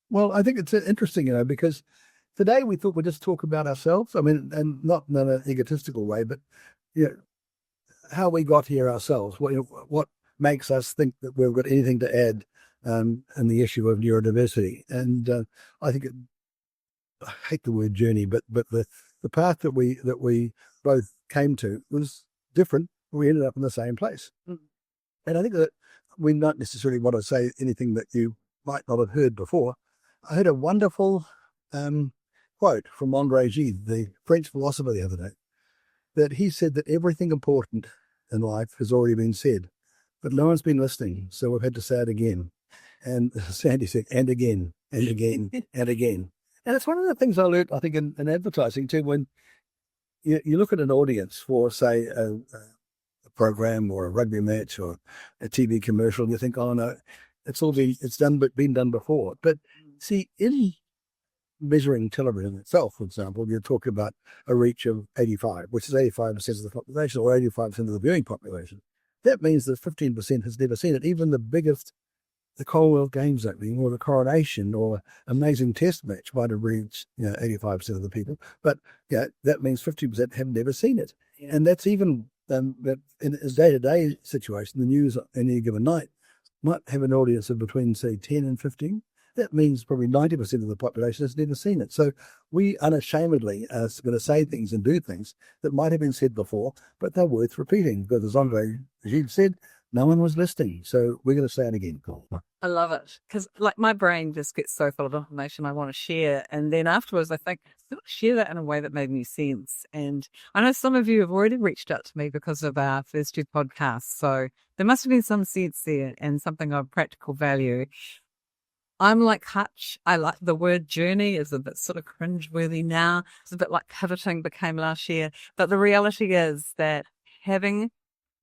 Well, I think it's interesting, because today we thought we'd just talk about ourselves. I mean, and not in an egotistical way, but you know, how we got here ourselves. What makes us think that we've got anything to add in the issue of neurodiversity? And I think I hate the word journey, but the path that we both came to was different. We ended up in the same place, and I think that we not necessarily want to say anything that you might not have heard before. I heard a wonderful quote from André Gide, the French philosopher, the other day, that he said that everything important in life has already been said, but no one's been listening, so we've had to say it again. And Sandy said, and again, and again, and again. And it's one of the things I learned, I think, in advertising too, when you look at an audience for, say, a program or a rugby match or a TV commercial, you think, oh no, it's been done before. But see, in measuring television itself, for example, you're talking about a reach of 85, which is 85% of the population or 85% of the viewing population. That means that 15% has never seen it. Even the Commonwealth Games opening or the coronation or amazing test match might have reached 85% of the people. But that means 50% have never seen it. Yeah. And that's even that in a day-to-day situation, the news on any given night might have an audience of between, say, 10 and 15. That means probably 90% of the population has never seen it. So we unashamedly are going to say things and do things that might have been said before, but they're worth repeating. Because as Andre Gide said, no one was listening. So we're going to say it again. I love it. Because my brain just gets so full of information I want to share. And then afterwards, I think, share that in a way that made me sense. And I know some of you have already reached out to me because of our first two podcasts. So there must have been some sense there and something of practical value. I'm like Hutch. I like the word journey is a bit sort of cringeworthy now. It's a bit like pivoting became last year. But the reality is that having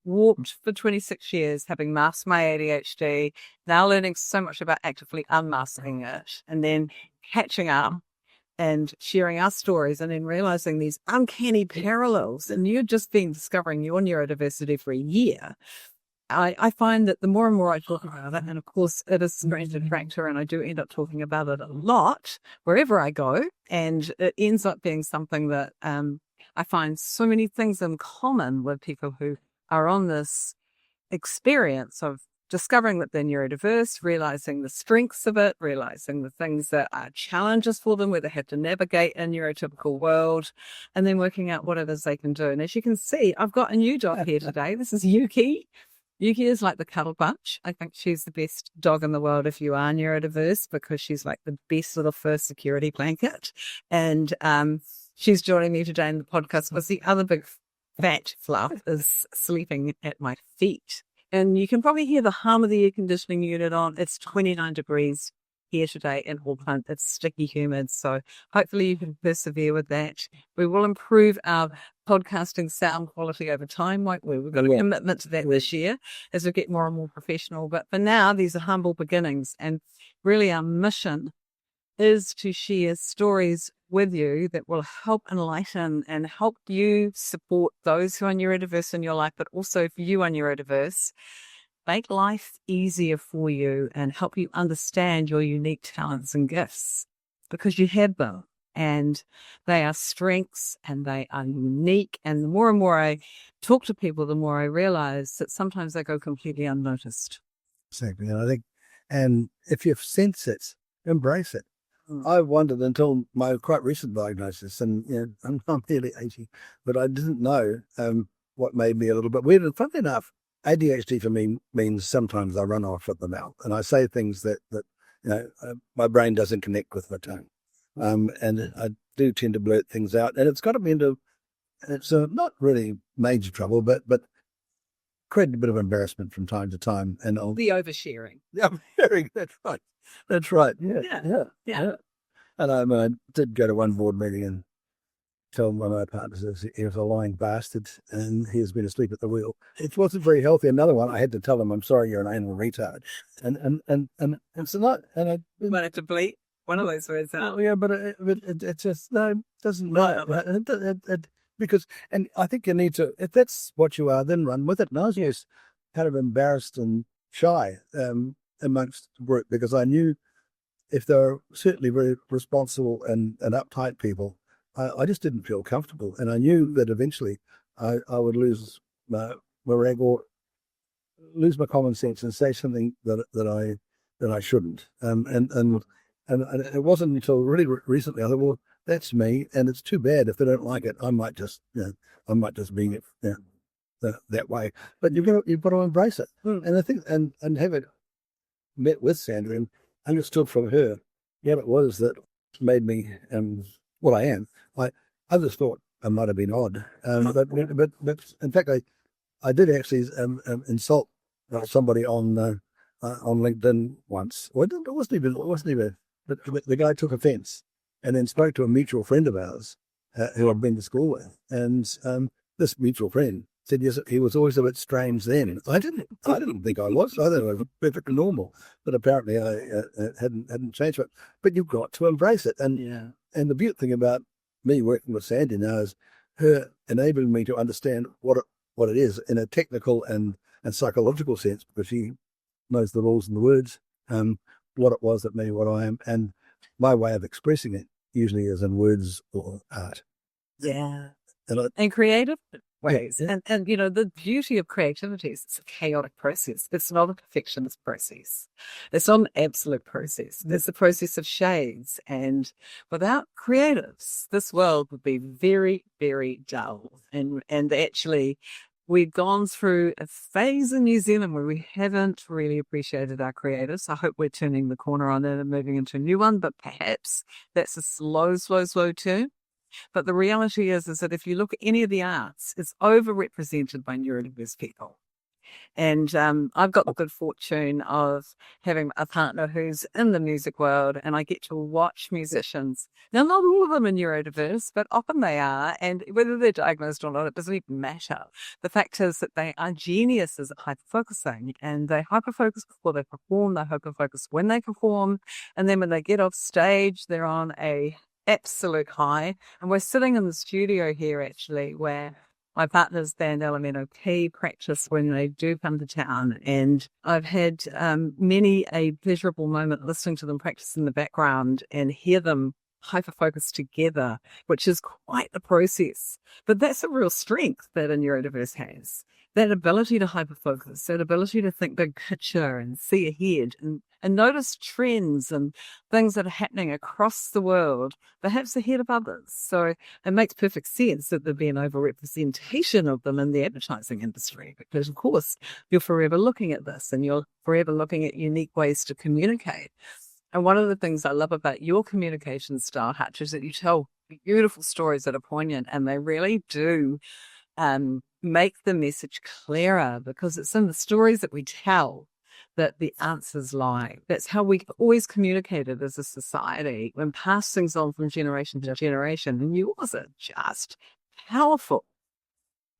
walked for 26 years, having masked my ADHD, now learning so much about actively unmasking it, and then catching up and sharing our stories and then realizing these uncanny parallels. And you've just been discovering your neurodiversity for a year. I find that the more and more I talk about it, and of course it is a strange factor, and I do end up talking about it a lot wherever I go, and it ends up being something that I find so many things in common with people who are on this experience of discovering that they're neurodiverse, realizing the strengths of it, realizing the things that are challenges for them, where they have to navigate a neurotypical world, and then working out what it is they can do. And as you can see, I've got a new dog here today. This is Yuki. Yuki is like the cuddle bunch. I think she's the best dog in the world if you are neurodiverse, because she's like the best little first security blanket. And she's joining me today in the podcast because the other big fat fluff is sleeping at my feet. And you can probably hear the hum of the air conditioning unit on. It's 29 degrees here today in Auckland. It's sticky humid, so hopefully you can persevere with that. We will improve our podcasting sound quality over time, won't we? We've got a commitment to that this year as we get more and more professional. But for now, these are humble beginnings, and really our mission is to share stories with you that will help enlighten and help you support those who are neurodiverse in your life, but also if you are neurodiverse, make life easier for you and help you understand your unique talents and gifts, because you have them and they are strengths and they are unique. And the more and more I talk to people, the more I realize that sometimes they go completely unnoticed. Exactly. And I think, and if you sense it, embrace it. I wondered until my quite recent diagnosis, and I'm nearly 80, but I didn't know what made me a little bit weird. And funnily enough, ADHD for me means sometimes I run off at the mouth and I say things that my brain doesn't connect with my tongue. And I do tend to blurt things out, and it's got me into, it's not really major trouble, but created a bit of embarrassment from time to time. And the oversharing. Yeah, that's right. Yeah. And I did go to one board meeting and tell one of my partners he was a lying bastard and he has been asleep at the wheel. It wasn't very healthy. Another one, I had to tell him, I'm sorry, you're an anal retard. And so not, and I might have to bleep one of those words out. Oh, yeah, but it just, no, it doesn't matter. Because, and I think you need to, if that's what you are, then run with it. And I was kind of embarrassed and shy amongst the group, because I knew if they're certainly very responsible and uptight people, I just didn't feel comfortable. And I knew that eventually I would lose my rag or lose my common sense and say something that I shouldn't. And it wasn't until really recently I thought, well, that's me, and it's too bad if they don't like it. I might just be that way. But you've got to embrace it. And I think and having met with Sandra and understood from her, it was that made me what I am. I just thought I might have been odd, but in fact I did actually insult somebody on LinkedIn once. Well, it wasn't even. But the guy took offence and then spoke to a mutual friend of ours who I'd been to school with, and this mutual friend said yes, he was always a bit strange then. I didn't think I was. I thought I was perfectly normal, but apparently I hadn't changed. But you've got to embrace it, and the beautiful thing about me working with Sandy now is her enabling me to understand what it is in a technical and psychological sense, because she knows the rules and the words, what it was that made me what I am, and my way of expressing it usually is in words or art. Yeah, and creative ways. Yeah. And the beauty of creativity is it's a chaotic process. It's not a perfectionist process. It's not an absolute process. It's a process of shades. And without creatives, this world would be very, very dull. And actually, we've gone through a phase in New Zealand where we haven't really appreciated our creators. I hope we're turning the corner on that and moving into a new one, but perhaps that's a slow turn. But the reality is that if you look at any of the arts, it's overrepresented by neurodiverse people. And I've got the good fortune of having a partner who's in the music world, and I get to watch musicians. Now, not all of them are neurodiverse, but often they are. And whether they're diagnosed or not, it doesn't even matter. The fact is that they are geniuses at hyperfocusing, and they hyperfocus before they perform, they hyperfocus when they perform, and then when they get off stage, they're on a absolute high. And we're sitting in the studio here, actually, where my partner's band Elemento P practice when they do come to town, and I've had many a pleasurable moment listening to them practice in the background and hear them hyper-focus together, which is quite a process. But that's a real strength that a neurodiverse has. That ability to hyper-focus, that ability to think big picture and see ahead and notice trends and things that are happening across the world, perhaps ahead of others. So it makes perfect sense that there'd be an overrepresentation of them in the advertising industry, because, of course, you're forever looking at this and you're forever looking at unique ways to communicate. And one of the things I love about your communication style, Hutch, is that you tell beautiful stories that are poignant, and they really do make the message clearer, because it's in the stories that we tell that the answers lie. That's how we always communicated as a society, when passed things on from generation to generation. And yours are just powerful.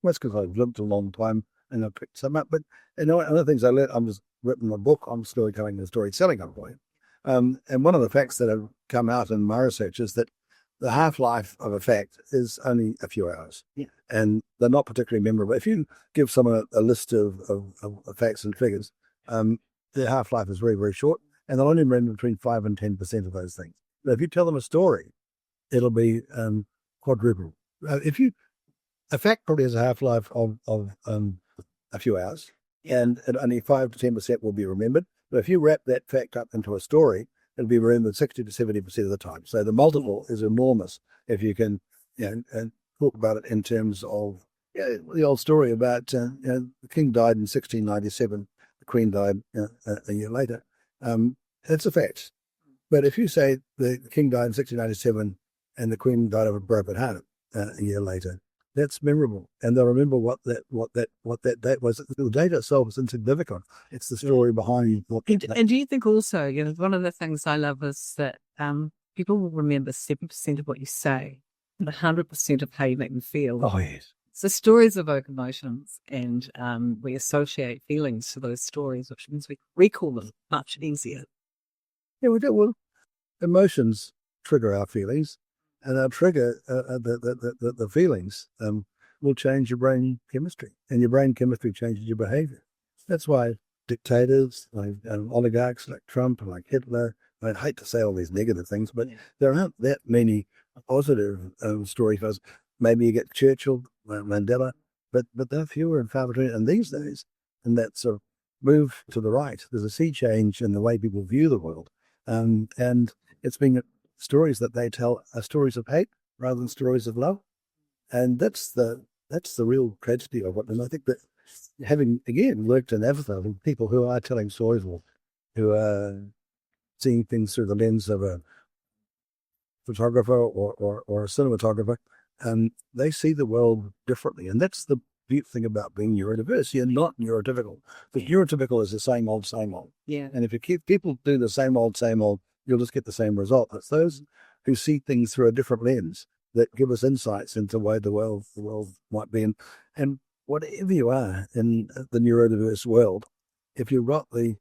Well, that's because I've lived a long time and I've picked some up. But other things I learned, I'm just written a book on storytelling and storytelling, I'm going. And one of the facts that have come out in my research is that the half-life of a fact is only a few hours. Yeah. And they're not particularly memorable. If you give someone a list of facts and figures, their half-life is very, very short, and they'll only remember between 5 and 10% of those things. But if you tell them a story, it'll be quadruple. A fact probably has a half-life of a few hours, and only 5 to 10% will be remembered. But if you wrap that fact up into a story, it'll be remembered 60 to 70% of the time. So the multiple is enormous if you can, and talk about it in terms of the old story about the king died in 1697, the queen died a year later. It's a fact. But if you say the king died in 1697 and the queen died of a broken heart a year later, that's memorable, and they'll remember what that date was. The date itself is insignificant. It's the story behind what. And do you think also, one of the things I love is that people will remember 7% of what you say, and 100% of how you make them feel. Oh yes. So stories evoke emotions, and we associate feelings to those stories, which means we recall them much easier. Yeah, we do. Well, emotions trigger our feelings. And they'll trigger the feelings will change your brain chemistry, and your brain chemistry changes your behavior. That's why dictators, like oligarchs like Trump, like Hitler, I hate to say all these negative things, but there aren't that many positive stories. Maybe you get Churchill, Mandela, but they're fewer and far between. And these days, in that sort of move to the right, there's a sea change in the way people view the world. And it's been stories that they tell are stories of hate rather than stories of love. And that's the real tragedy of it. And I think that having, again, worked in Avatar, people who are telling stories or who are seeing things through the lens of a photographer or a cinematographer, they see the world differently. And that's the beautiful thing about being neurodiverse. You're not neurotypical. Because neurotypical is the same old, same old. Yeah. And if you keep people do the same old, you'll just get the same result. It's those who see things through a different lens that give us insights into the way the world might be. And whatever you are in the neurodiverse world, if you've got the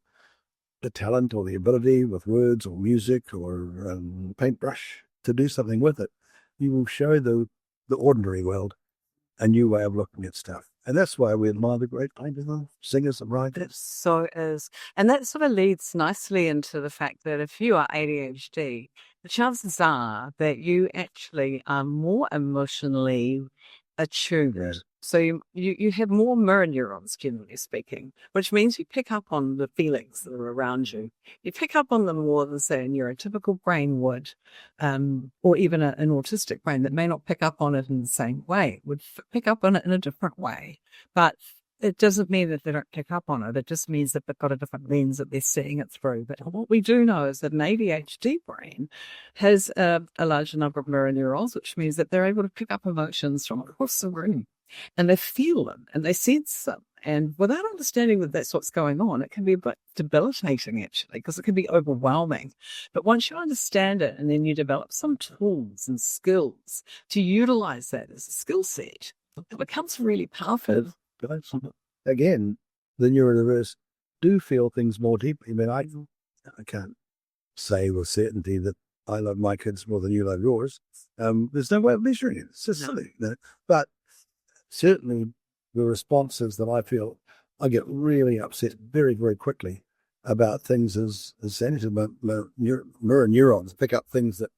talent or the ability with words or music or paintbrush to do something with it, you will show the ordinary world a new way of looking at stuff. And that's why we admire the great painters and singers and writers. So is. And that sort of leads nicely into the fact that if you are ADHD, the chances are that you actually are more emotionally attuned. Yeah. So you have more mirror neurons, generally speaking, which means you pick up on the feelings that are around you. You pick up on them more than, say, a neurotypical brain would, or even an autistic brain that may not pick up on it in the same way, would pick up on it in a different way. But it doesn't mean that they don't pick up on it. It just means that they've got a different lens that they're seeing it through. But what we do know is that an ADHD brain has a larger number of mirror neurons, which means that they're able to pick up emotions from across the room. And they feel them and they sense them. And without understanding that that's what's going on, it can be a bit debilitating, actually, because it can be overwhelming. But once you understand it and then you develop some tools and skills to utilize that as a skill set, it becomes really powerful. Again, the neurodiverse do feel things more deeply. I mean, I can't say with certainty that I love my kids more than you love yours. There's no way of measuring it. It's just silly. But certainly the responses that I feel, I get really upset very, very quickly about things as Sandy said, mirror neurons pick up things that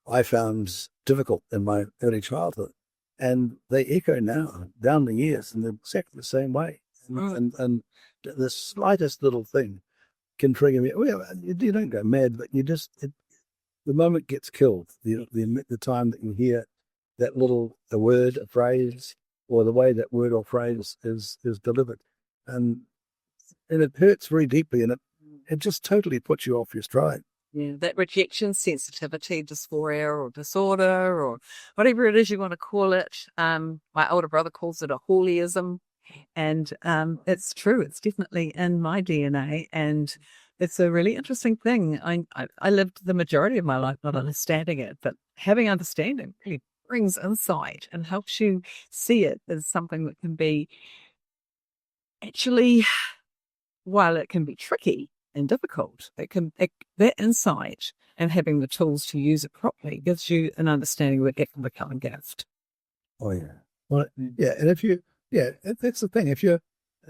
I found difficult in my early childhood. And they echo now down the years in exactly the same way. And the slightest little thing can trigger me. Well, you don't go mad, but you just, the moment gets killed. The time that you hear that a word, a phrase, or the way that word or phrase is delivered. And it hurts very deeply, and it just totally puts you off your stride. Yeah, that rejection sensitivity dysphoria or disorder or whatever it is you want to call it. My older brother calls it a holism. And it's true. It's definitely in my DNA. And it's a really interesting thing. I lived the majority of my life not understanding it, but having understanding really brings insight and helps you see it as something that can be actually, while it can be tricky and difficult, that insight and having the tools to use it properly gives you an understanding that it can become a gift. Oh, yeah. Well, yeah. And that's the thing. If you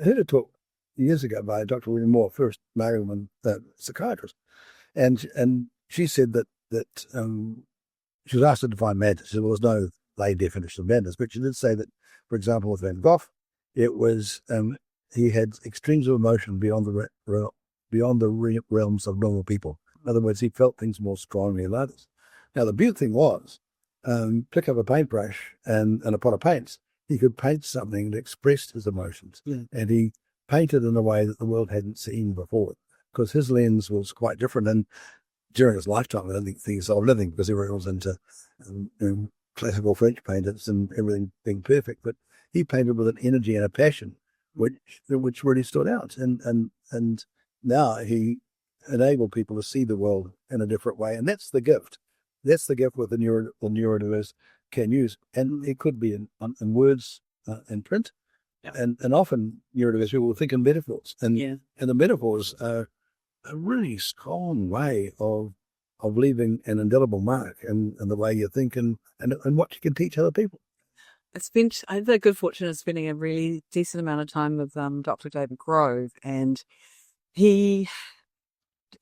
heard a talk years ago by Dr. William Moore, first male woman psychiatrist, and she said that she was asked to define madness. There was no lay definition of madness, but she did say that, for example, with Van Gogh, it was he had extremes of emotion beyond the realms of normal people. In other words, he felt things more strongly than others. Now, the beautiful thing was, pick up a paintbrush and a pot of paints, he could paint something that expressed his emotions. Yeah. And he painted in a way that the world hadn't seen before, because his lens was quite different. And during his lifetime, I don't think he sold anything because everyone was into classical French painters and everything being perfect. But he painted with an energy and a passion which really stood out. And now he enabled people to see the world in a different way. And that's the gift. That's the gift with the neurodiverse can use. And it could be in words and print. Yeah. And often neurodiverse people will think in metaphors. And the metaphors are a really strong way of leaving an indelible mark in the way you think and what you can teach other people. I had the good fortune of spending a really decent amount of time with Dr. David Grove, and he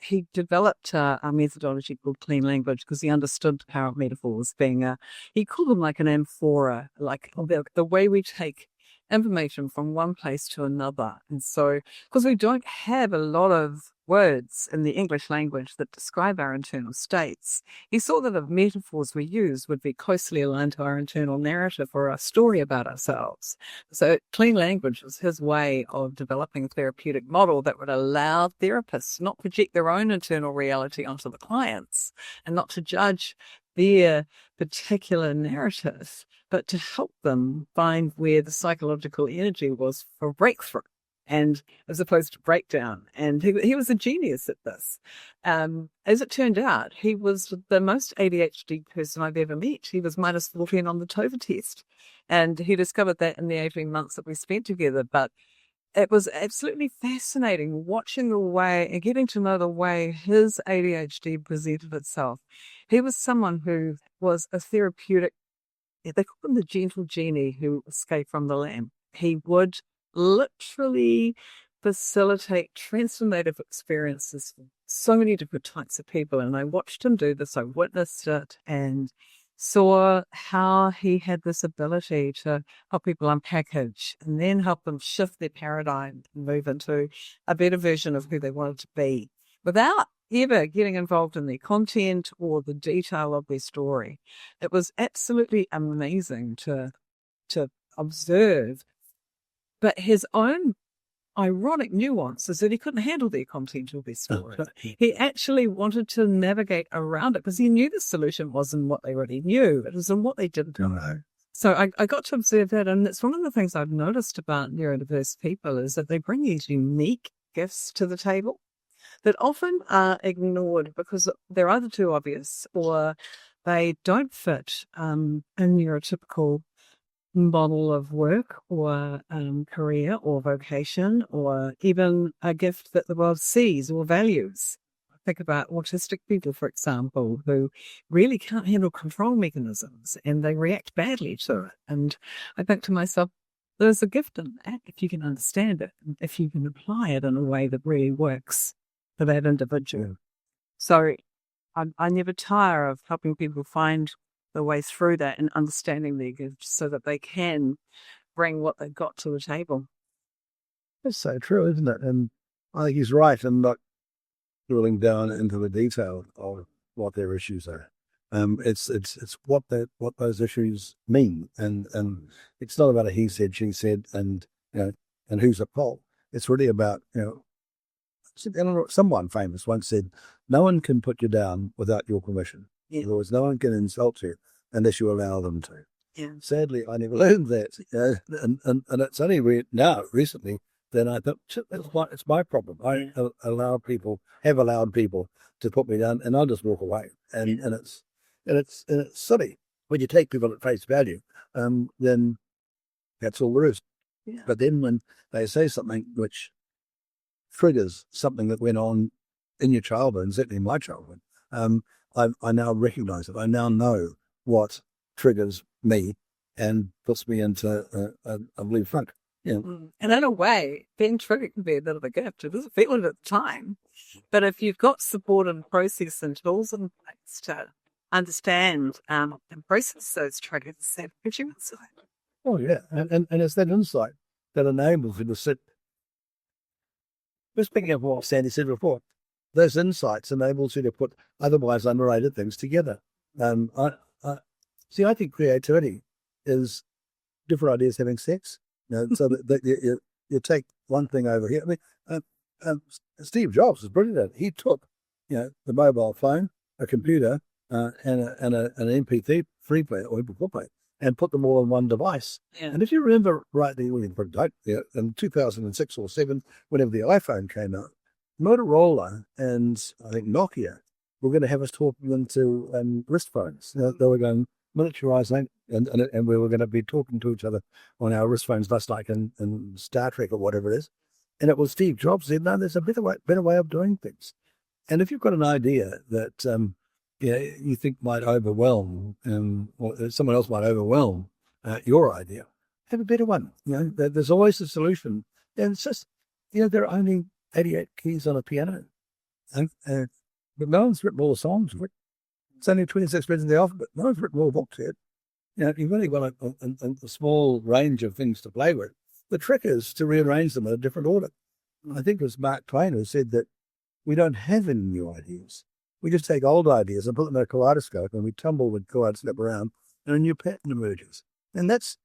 he developed a methodology called clean language because he understood power of metaphors being he called them like an amphora, like the way we take information from one place to another. And so, because we don't have a lot of words in the English language that describe our internal states, he saw that the metaphors we use would be closely aligned to our internal narrative or our story about ourselves. So clean language was his way of developing a therapeutic model that would allow therapists not project their own internal reality onto the clients and not to judge their particular narrative, but to help them find where the psychological energy was for breakthrough, and as opposed to breakdown. And he was a genius at this. As it turned out, he was the most ADHD person I've ever met. He was minus 14 on the TOEFL test. And he discovered that in the 18 months that we spent together. But it was absolutely fascinating watching the way and getting to know the way his ADHD presented itself. He was someone who was a therapeutic, they call him the gentle genie who escaped from the lamp. He would literally facilitate transformative experiences for so many different types of people. And I watched him do this, I witnessed it, and saw how he had this ability to help people unpackage and then help them shift their paradigm and move into a better version of who they wanted to be without ever getting involved in the content or the detail of their story. It was absolutely amazing to observe. But his own ironic nuance is that he couldn't handle their content or their story. He actually wanted to navigate around it because he knew the solution wasn't what they already knew. It was in what they didn't know. So I got to observe that. And it's one of the things I've noticed about neurodiverse people is that they bring these unique gifts to the table that often are ignored because they're either too obvious or they don't fit a neurotypical model of work or career or vocation or even a gift that the world sees or values. Think about autistic people, for example, who really can't handle control mechanisms and they react badly to it. And I think to myself, there's a gift in that if you can understand it, if you can apply it in a way that really works for that individual. So I never tire of helping people find the way through that and understanding their gifts so that they can bring what they've got to the table. That's so true, isn't it? And I think he's right in not drilling down into the detail of what their issues are. It's what those issues mean, and it's not about a he said, she said, and and who's at fault. It's really about someone famous once said, "No one can put you down without your permission." In other words, no one can insult you unless you allow them to. Yeah. Sadly, I never learned that, and it's only recently that I thought it's my problem. I have allowed people to put me down, and I'll just walk away. And it's silly when you take people at face value. Then that's all there is. Yeah. But then when they say something which triggers something that went on in your childhood, and certainly in my childhood, I now recognize it. I now know what triggers me and puts me into a blue funk. Yeah. And in a way, being triggered can be a bit of a gift. It doesn't feel it at the time. But if you've got support and process and tools in place to understand and process those triggers, that gives you insight. Oh, yeah. And it's that insight that enables you to sit. Just speaking of what Sandy said before, those insights enables you to put otherwise unrelated things together. I think creativity is different ideas having sex. So that you take one thing over here. I mean, Steve Jobs was brilliant at it. He took, the mobile phone, a computer, and an MP3 player or MP4 player, and put them all on one device. Yeah. And if you remember rightly, in 2006 or 7, whenever the iPhone came out, Motorola and I think Nokia were going to have us talking into wrist phones. They were going miniaturizing, and we were going to be talking to each other on our wrist phones, just like in Star Trek or whatever it is. And it was Steve Jobs said, "No, there's a better way of doing things." And if you've got an idea that you think might overwhelm, or someone else might overwhelm your idea, have a better one. There's always a solution. And it's just, there are only 88 keys on a piano. But no one's written all the songs. It's only 26 bits in the alphabet. No one's written all the books yet. You've only got a small range of things to play with. The trick is to rearrange them in a different order. I think it was Mark Twain who said that we don't have any new ideas. We just take old ideas and put them in a kaleidoscope, and we tumble the kaleidoscope around, and a new pattern emerges. And that's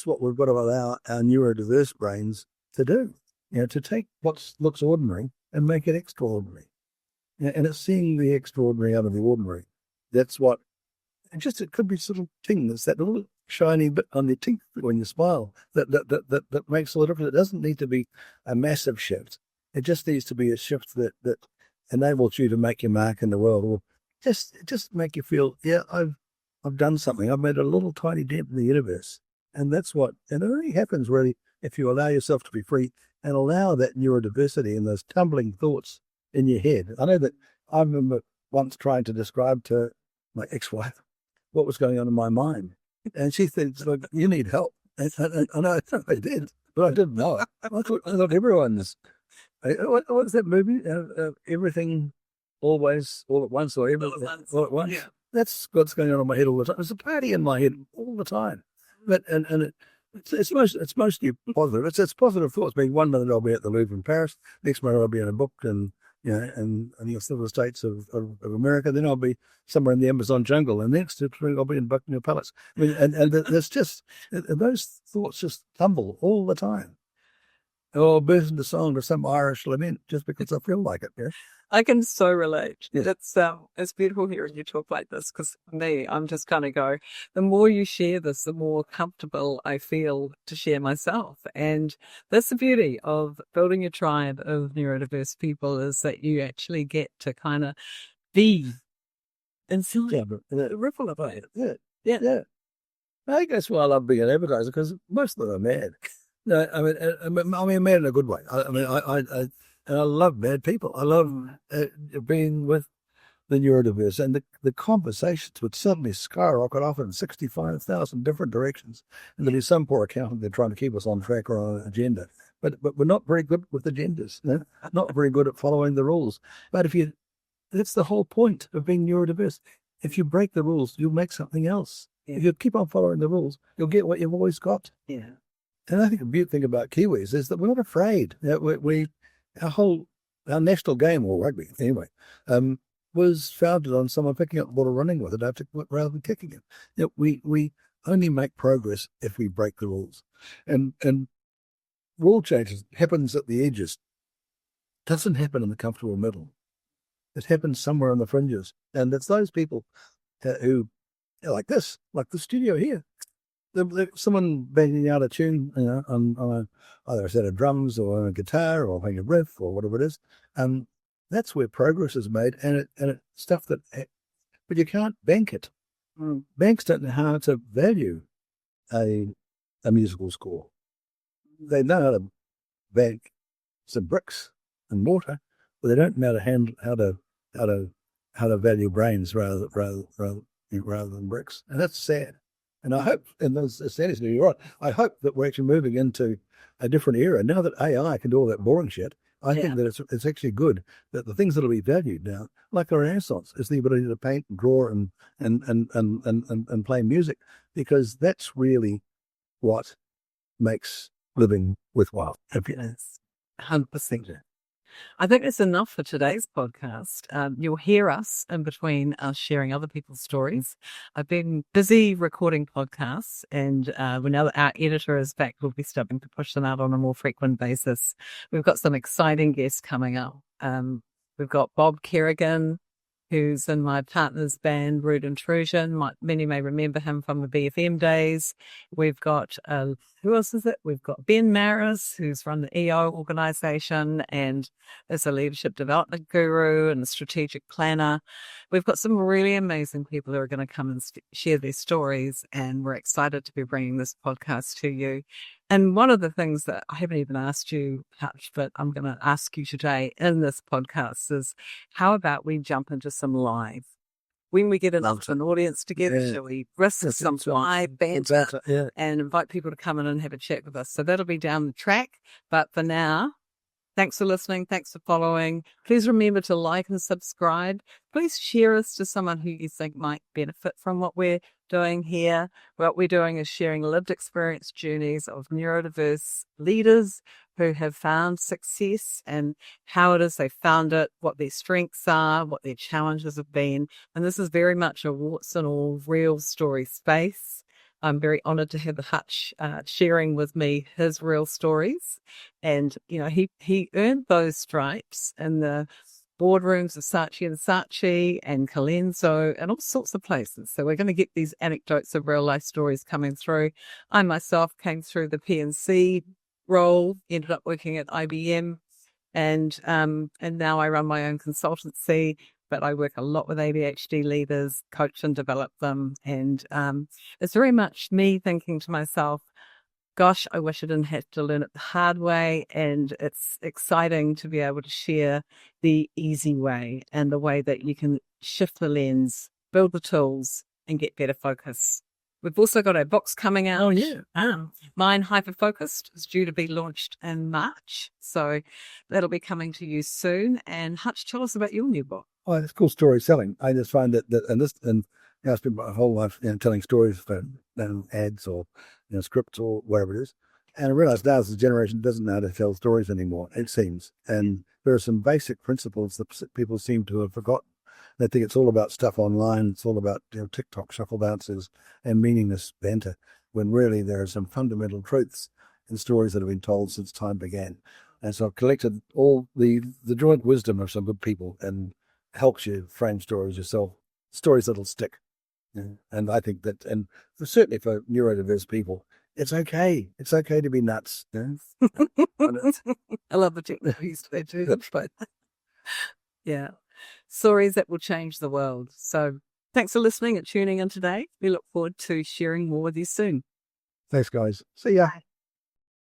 what we've got to allow our neurodiverse brains to do. To take what looks ordinary and make it extraordinary. And it's seeing the extraordinary out of the ordinary. That's what. It could be sort of ting. There's that little shiny bit on your teeth when you smile that makes all the difference. It doesn't need to be a massive shift. It just needs to be a shift that enables you to make your mark in the world, or just make you feel, I've done something. I've made a little tiny dent in the universe, and that's what. And it only happens really if you allow yourself to be free and allow that neurodiversity and those tumbling thoughts in your head. I know that I remember once trying to describe to my ex-wife what was going on in my mind. And she said, "Look, you need help." And I know I did, but I didn't know it. I thought everyone's. What's that movie? Everything, always, all at once, or everything all at once. Yeah. That's what's going on in my head all the time. There's a party in my head all the time. But it's mostly positive. It's positive thoughts. Being one minute I'll be at the Louvre in Paris, next minute I'll be in a book and in the Civil States of America. Then I'll be somewhere in the Amazon jungle, and next I'll be in Buckingham Palace. I mean, and there's just those thoughts just tumble all the time. Or burst into song or some Irish lament just because I feel like it. Yeah, I can so relate. Yeah. It's beautiful hearing you talk like this, because for me, I'm just kind of go, the more you share this, the more comfortable I feel to share myself. And that's the beauty of building a tribe of neurodiverse people, is that you actually get to kind of be inside the ripple of it. Yeah. I think that's why I love being an advertiser, because most of them are mad. No, I mean, mad in a good way. I love mad people. I love being with the neurodiverse, and the conversations would suddenly skyrocket off in 65,000 different directions. And there'll be some poor accountant they're trying to keep us on track or on an agenda. But we're not very good with agendas. Not very good at following the rules. But that's the whole point of being neurodiverse. If you break the rules, you'll make something else. Yeah. If you keep on following the rules, you'll get what you've always got. Yeah. And I think the beautiful thing about Kiwis is that we're not afraid. Our national game, or rugby anyway, was founded on someone picking up the ball and running with it rather than kicking it. We only make progress if we break the rules, and rule changes happens at the edges. It doesn't happen in the comfortable middle. It happens somewhere on the fringes, and it's those people who like this, like the studio here. Someone banging out a tune, on either a set of drums or a guitar or playing a riff or whatever it is, that's where progress is made, and it's stuff that, but you can't bank it. Banks don't know how to value a musical score. They know how to bank some bricks and mortar, but they don't know how to value brains rather than bricks, and that's sad. And I hope, and as Sandy said, you're right, I hope that we're actually moving into a different era. Now that AI can do all that boring shit, I think that it's actually good that the things that will be valued now, like the Renaissance, is the ability to paint and draw and play music, because that's really what makes living worthwhile. Yes, 100%. I think that's enough for today's podcast. You'll hear us in between us sharing other people's stories. I've been busy recording podcasts, and now that our editor is back, we'll be starting to push them out on a more frequent basis. We've got some exciting guests coming up. We've got Bob Kerrigan, who's in my partner's band, Rude Intrusion. Many may remember him from the BFM days. We've got, who else is it? We've got Ben Maris, who's run the EO organisation and is a leadership development guru and a strategic planner. We've got some really amazing people who are going to come and share their stories, and we're excited to be bringing this podcast to you. And one of the things that I haven't even asked you, Hutch, but I'm going to ask you today in this podcast is, how about we jump into some live? When we get an audience together, shall we risk some live banter and invite people to come in and have a chat with us? So that'll be down the track. But for now, Thanks for listening. Thanks for following. Please remember to like and subscribe. Please share us to someone who you think might benefit from what we're doing here. What we're doing is sharing lived experience journeys of neurodiverse leaders who have found success and how it is they found it, what their strengths are, what their challenges have been. And this is very much a warts and all real story space. I'm very honoured to have the Hutch sharing with me his real stories. And, you know, he earned those stripes in the boardrooms of Saatchi and Saatchi and Colenso and all sorts of places. So we're going to get these anecdotes of real life stories coming through. I myself came through the PNC role, ended up working at IBM, and now I run my own consultancy. But I work a lot with ADHD leaders, coach and develop them. And it's very much me thinking to myself, gosh, I wish I didn't have to learn it the hard way. And it's exciting to be able to share the easy way and the way that you can shift the lens, build the tools, and get better focus. We've also got our books coming out. Oh, yeah. Mine, Hyper-Focused, is due to be launched in March. So that'll be coming to you soon. And Hutch, tell us about your new book. Oh, it's called story selling. I just find that I spent my whole life telling stories for ads or scripts or whatever it is. And I realize now the generation doesn't know how to tell stories anymore, it seems. And there are some basic principles that people seem to have forgotten. They think it's all about stuff online. It's all about TikTok shuffle dances and meaningless banter, when really there are some fundamental truths in stories that have been told since time began. And so I've collected all the joint wisdom of some good people and helps you frame stories yourself, stories that'll stick. And I think that, and certainly for neurodiverse people, it's okay. It's okay to be nuts. I love the technology there too. Yeah. Stories that will change the world. So thanks for listening and tuning in today. We look forward to sharing more with you soon. Thanks, guys. See ya. Bye.